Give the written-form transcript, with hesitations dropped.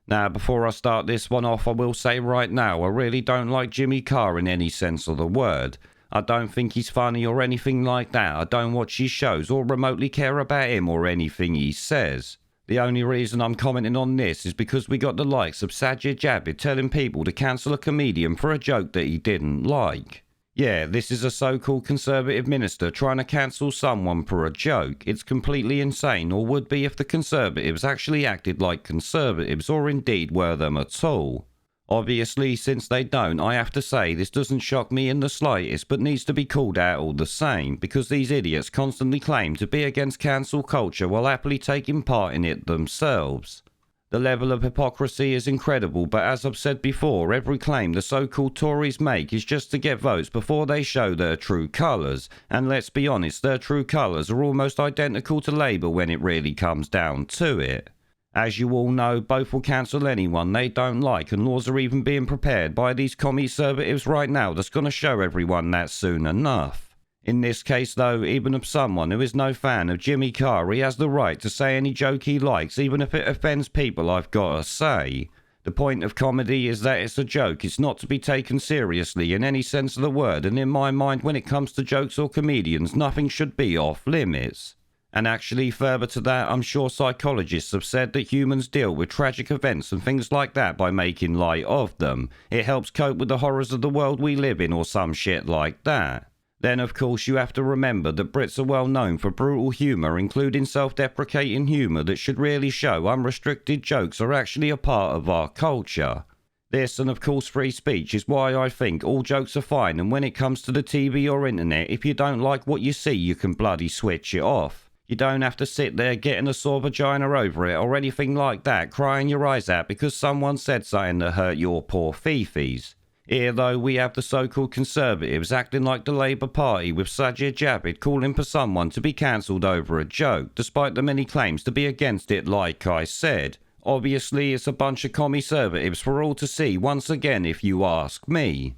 Now, before I start this one off, I will say right now, I really don't like Jimmy Carr in any sense of the word. I don't think he's funny or anything like that. I don't watch his shows or remotely care about him or anything he says. The only reason I'm commenting on this is because we got the likes of Sajid Javid telling people to cancel a comedian for a joke that he didn't like. Yeah, this is a so-called conservative minister trying to cancel someone for a joke. It's completely insane, or would be if the conservatives actually acted like conservatives, or indeed were them at all. Obviously, since they don't, I have to say this doesn't shock me in the slightest, but needs to be called out all the same, because these idiots constantly claim to be against cancel culture while happily taking part in it themselves. The level of hypocrisy is incredible, but as I've said before, every claim the so-called Tories make is just to get votes before they show their true colours, and let's be honest, their true colours are almost identical to Labour when it really comes down to it. As you all know, both will cancel anyone they don't like, and laws are even being prepared by these conservatives right now that's going to show everyone that soon enough. In this case though, even of someone who is no fan of Jimmy Carr, he has the right to say any joke he likes, even if it offends people, I've gotta say. The point of comedy is that it's a joke, it's not to be taken seriously in any sense of the word, and in my mind when it comes to jokes or comedians, nothing should be off limits. And actually, further to that, I'm sure psychologists have said that humans deal with tragic events and things like that by making light of them. It helps cope with the horrors of the world we live in or some shit like that. Then of course you have to remember that Brits are well known for brutal humour, including self-deprecating humour that should really show unrestricted jokes are actually a part of our culture. This, and of course free speech, is why I think all jokes are fine, and when it comes to the TV or internet, if you don't like what you see, you can bloody switch it off. You don't have to sit there getting a sore vagina over it or anything like that, crying your eyes out because someone said something that hurt your poor fifis. Here though, we have the so-called conservatives acting like the Labour Party, with Sajid Javid calling for someone to be cancelled over a joke, despite the many claims to be against it like I said. Obviously it's a bunch of conservatives for all to see once again if you ask me.